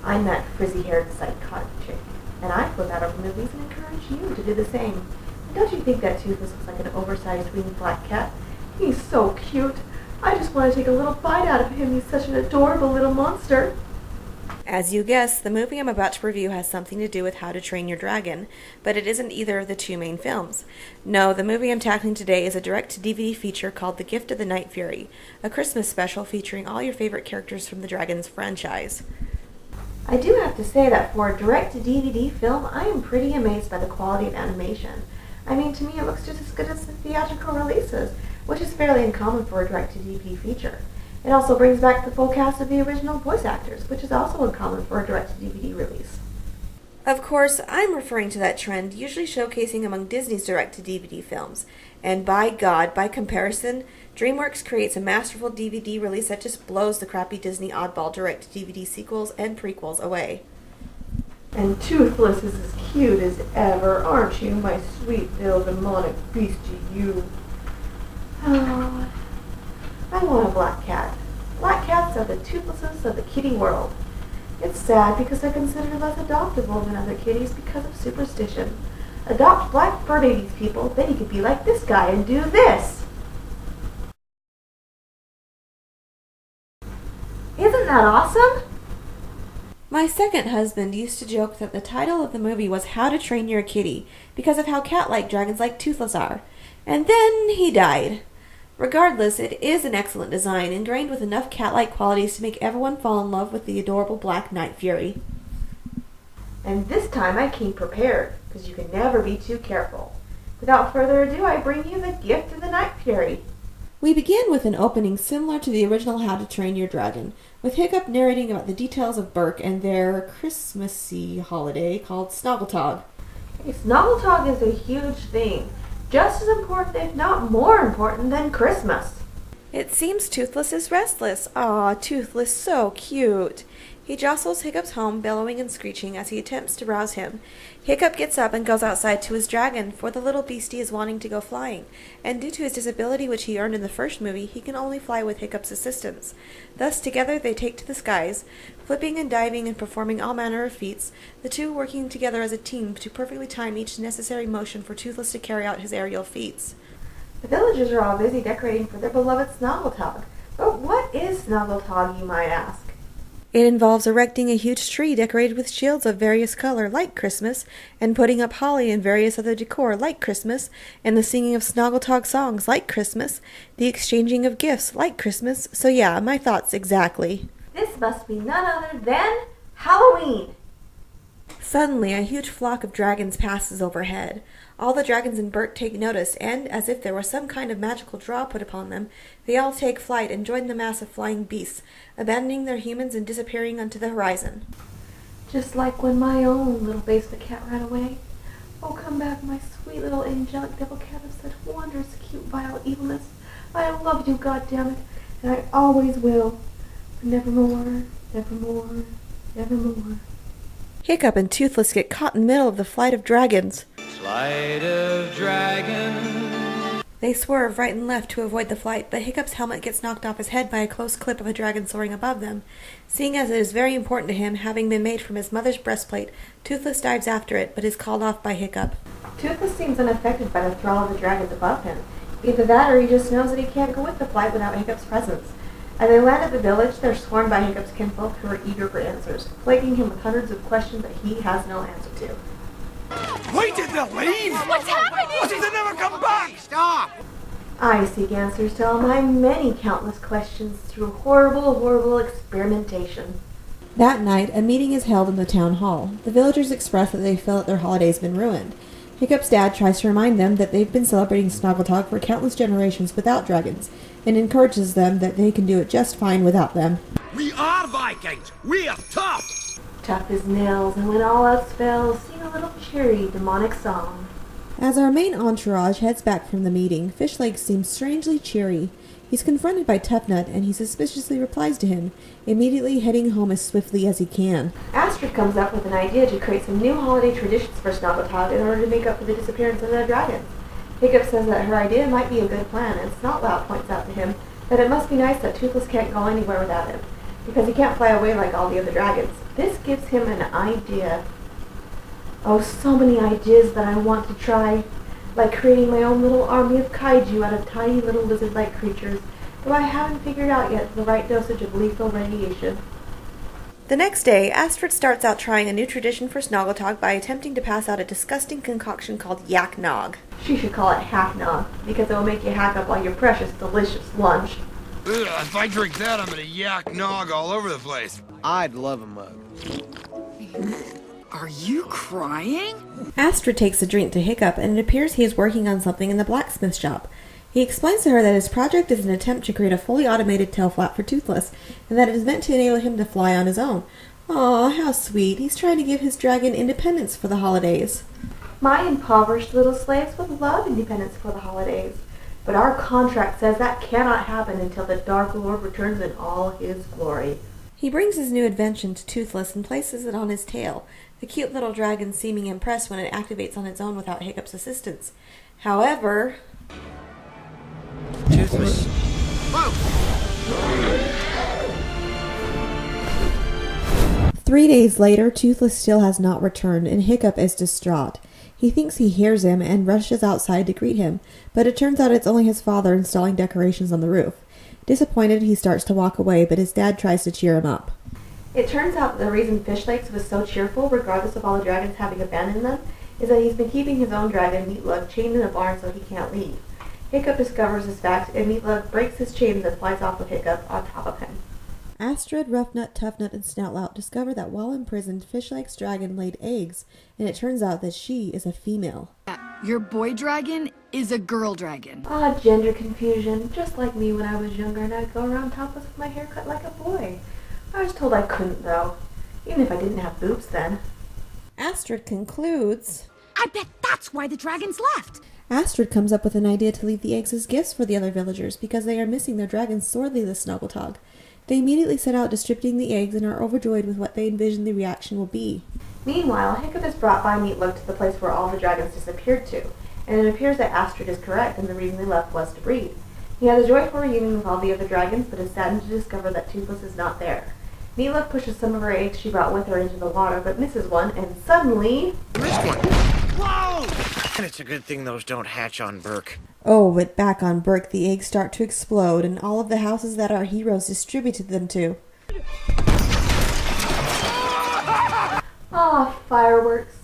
I'm that frizzy-haired psychotic chick, and I flip out over movies and encourage you to do the same. And don't you think that Toothless looks like an oversized winged black cat? He's so cute. I just want to take a little bite out of him. He's such an adorable little monster. As you guessed, the movie I'm about to review has something to do with How to Train Your Dragon, but it isn't either of the two main films. No, the movie I'm tackling today is a direct-to-DVD feature called The Gift of the Night Fury, a Christmas special featuring all your favorite characters from the Dragons franchise. I do have to say that for a direct-to-DVD film, I am pretty amazed by the quality of animation. I mean, to me it looks just as good as the theatrical releases, which is fairly uncommon for a direct-to-DVD feature. It also brings back the full cast of the original voice actors, which is also uncommon for a direct-to-DVD release. Of course, I'm referring to that trend usually showcasing among Disney's direct-to-DVD films. And by God, by comparison, DreamWorks creates a masterful DVD release that just blows the crappy Disney oddball direct-to-DVD sequels and prequels away. And Toothless is as cute as ever, aren't you, my sweet little demonic beastie, you? Oh, I want a black cat. Black cats are the toothlesses of the kitty world. It's sad because they're considered less adoptable than other kitties because of superstition. Adopt black fur babies, people, then you could be like this guy and do this. Isn't that awesome? My second husband used to joke that the title of the movie was How to Train Your Kitty because of how cat-like dragons like Toothless are. And then he died. Regardless, it is an excellent design, ingrained with enough cat-like qualities to make everyone fall in love with the adorable Black Night Fury. And this time I came prepared, because you can never be too careful. Without further ado, I bring you the Gift of the Night Fury. We begin with an opening similar to the original How to Train Your Dragon, with Hiccup narrating about the details of Berk and their Christmassy holiday called Snoggletog. Hey, Snoggletog is a huge thing. Just as important, if not more important, than Christmas. It seems Toothless is restless. Aw, Toothless, so cute. He jostles Hiccup's home, bellowing and screeching as he attempts to rouse him. Hiccup gets up and goes outside to his dragon, for the little beastie is wanting to go flying, and due to his disability which he earned in the first movie, he can only fly with Hiccup's assistance. Thus, together they take to the skies, flipping and diving and performing all manner of feats, the two working together as a team to perfectly time each necessary motion for Toothless to carry out his aerial feats. The villagers are all busy decorating for their beloved Snoggletog. But what is Snoggletog, you might ask? It involves erecting a huge tree decorated with shields of various color, like Christmas, and putting up holly and various other decor, like Christmas, and the singing of Snoggletog songs, like Christmas, the exchanging of gifts, like Christmas. So yeah, my thoughts exactly. This must be none other than Halloween. Suddenly, a huge flock of dragons passes overhead. All the dragons in Berk take notice, and, as if there was some kind of magical draw put upon them, they all take flight and join the mass of flying beasts, abandoning their humans and disappearing onto the horizon. Just like when my own little basement cat ran away. Oh, come back, my sweet little angelic devil cat of such wondrous, cute, vile evilness. I love you, goddammit, and I always will. Nevermore, nevermore, nevermore. Hiccup and Toothless get caught in the middle of the flight of dragons. Flight of dragons. They swerve right and left to avoid the flight, but Hiccup's helmet gets knocked off his head by a close clip of a dragon soaring above them. Seeing as it is very important to him, having been made from his mother's breastplate, Toothless dives after it, but is called off by Hiccup. Toothless seems unaffected by the thrall of the dragons above him. Either that or he just knows that he can't go with the flight without Hiccup's presence. As they land at the village, they're swarmed by Hiccup's kinfolk who are eager for answers, plaguing him with hundreds of questions that he has no answer to. Why did they leave? What's happening? Why did they never come back? Stop! I seek answers to all my many countless questions through horrible, horrible experimentation. That night, a meeting is held in the town hall. The villagers express that they feel that their holiday's been ruined. Hiccup's dad tries to remind them that they've been celebrating Snoggletog for countless generations without dragons, and encourages them that they can do it just fine without them. We are Vikings! We are tough! Tough as nails, and when all else fails, sing a little cheery, demonic song. As our main entourage heads back from the meeting, Fishlegs seems strangely cheery. He's confronted by Toughnut, and he suspiciously replies to him, immediately heading home as swiftly as he can. Astrid comes up with an idea to create some new holiday traditions for Snoggletog in order to make up for the disappearance of the dragons. Hiccup says that her idea might be a good plan, and Snotlout points out to him that it must be nice that Toothless can't go anywhere without him. because he can't fly away like all the other dragons. This gives him an idea. Oh, so many ideas that I want to try, like creating my own little army of kaiju out of tiny little lizard-like creatures, though I haven't figured out yet the right dosage of lethal radiation. The next day, Astrid starts out trying a new tradition for Snoggletog by attempting to pass out a disgusting concoction called Yak Nog. She should call it Hack Nog, because it will make you hack up all your precious, delicious lunch. Ugh, if I drink that, I'm gonna yak nog all over the place. I'd love a mug. Are you crying? Astrid takes a drink to Hiccup, and it appears he is working on something in the blacksmith shop. He explains to her that his project is an attempt to create a fully automated tail flap for Toothless, and that it is meant to enable him to fly on his own. Aw, how sweet. He's trying to give his dragon independence for the holidays. My impoverished little slaves would love independence for the holidays, but our contract says that cannot happen until the Dark Lord returns in all his glory. He brings his new invention to Toothless and places it on his tail, the cute little dragon seeming impressed when it activates on its own without Hiccup's assistance. However... Toothless. Whoa! 3 days later, Toothless still has not returned, and Hiccup is distraught. He thinks he hears him and rushes outside to greet him, but it turns out it's only his father installing decorations on the roof. Disappointed, he starts to walk away, but his dad tries to cheer him up. It turns out that the reason Fish Lakes was so cheerful, regardless of all the dragons having abandoned them, is that he's been keeping his own dragon, Meatlug, chained in a barn so he can't leave. Hiccup discovers this fact, and Meatlug breaks his chain and flies off with Hiccup on top of him. Astrid, Roughnut, Toughnut, and Snoutlout discover that while imprisoned, Fishlake's dragon laid eggs, and it turns out that she is a female. Your boy dragon is a girl dragon. Ah, gender confusion, just like me when I was younger and I'd go around topless with my hair cut like a boy. I was told I couldn't, though, even if I didn't have boobs then. Astrid concludes... I bet that's why the dragons left. Astrid comes up with an idea to leave the eggs as gifts for the other villagers because they are missing their dragon sorely this Snoggletog. They immediately set out distributing the eggs and are overjoyed with what they envision the reaction will be. Meanwhile, Hiccup is brought by Meatlug to the place where all the dragons disappeared to, and it appears that Astrid is correct and the reason they left was to breed. He has a joyful reunion with all the other dragons, but is saddened to discover that Toothless is not there. Meatlug pushes some of her eggs she brought with her into the water, but misses one, and suddenly... Missed one. Whoa! And it's a good thing those don't hatch on Burke. Oh, but back on Burke, the eggs start to explode, and all of the houses that our heroes distributed them to. Ah, fireworks.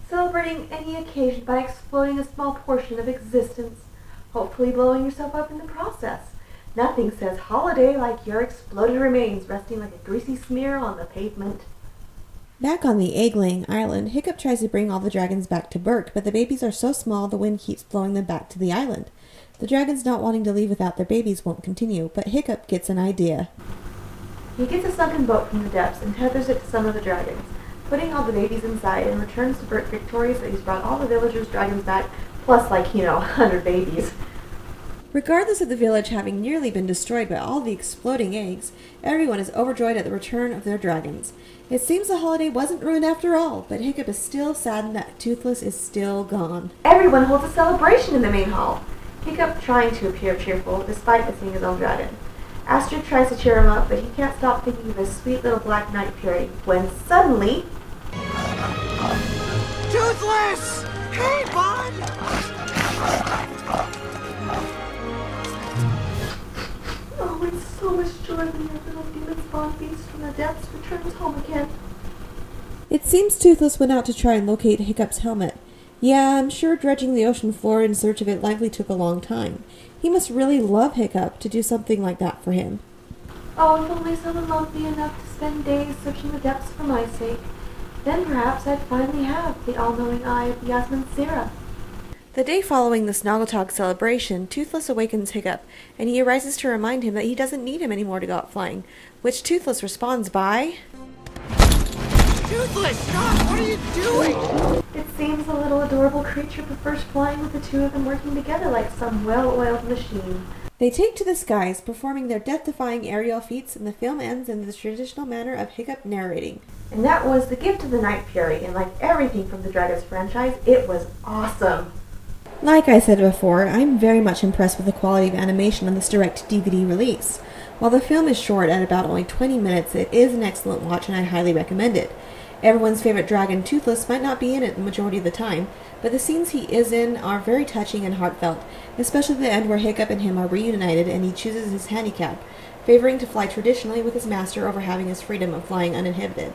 Celebrating any occasion by exploding a small portion of existence, hopefully blowing yourself up in the process. Nothing says holiday like your exploded remains resting like a greasy smear on the pavement. Back on the egg-laying island, Hiccup tries to bring all the dragons back to Burke, but the babies are so small the wind keeps blowing them back to the island. The dragons not wanting to leave without their babies won't continue, but Hiccup gets an idea. He gets a sunken boat from the depths and tethers it to some of the dragons, putting all the babies inside, and returns to Burke victorious that he's brought all the villagers' dragons back, plus 100 babies. Regardless of the village having nearly been destroyed by all the exploding eggs, everyone is overjoyed at the return of their dragons. It seems the holiday wasn't ruined after all, but Hiccup is still saddened that Toothless is still gone. Everyone holds a celebration in the main hall, Hiccup trying to appear cheerful despite missing his own dragon. Astrid tries to cheer him up, but he can't stop thinking of his sweet little black knight Fury, when suddenly... Toothless! Hey, bud! Oh, it's so much joy when your little demon spawn beast from the depths returns home again. It seems Toothless went out to try and locate Hiccup's helmet. Yeah, I'm sure dredging the ocean floor in search of it likely took a long time. He must really love Hiccup to do something like that for him. Oh, if only someone loved me enough to spend days searching the depths for my sake. Then perhaps I'd finally have the all-knowing eye of Yasmin Sira. The day following the Snoggletog celebration, Toothless awakens Hiccup, and he arises to remind him that he doesn't need him anymore to go out flying, which Toothless responds by... Toothless, stop! What are you doing? It seems the little adorable creature prefers flying with the two of them working together like some well-oiled machine. They take to the skies, performing their death-defying aerial feats, and the film ends in the traditional manner of Hiccup narrating. And that was the gift of the Night Fury, and like everything from the Dragons franchise, it was awesome. Like I said before, I'm very much impressed with the quality of animation on this direct DVD release. While the film is short at about only 20 minutes, it is an excellent watch and I highly recommend it. Everyone's favorite dragon, Toothless, might not be in it the majority of the time, but the scenes he is in are very touching and heartfelt, especially the end where Hiccup and him are reunited and he chooses his handicap, favoring to fly traditionally with his master over having his freedom of flying uninhibited.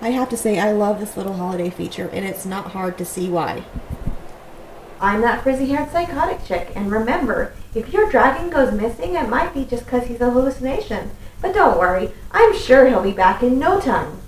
I have to say I love this little holiday feature, and it's not hard to see why. I'm that frizzy-haired psychotic chick, and remember, if your dragon goes missing, it might be just 'cause he's a hallucination. But don't worry, I'm sure he'll be back in no time.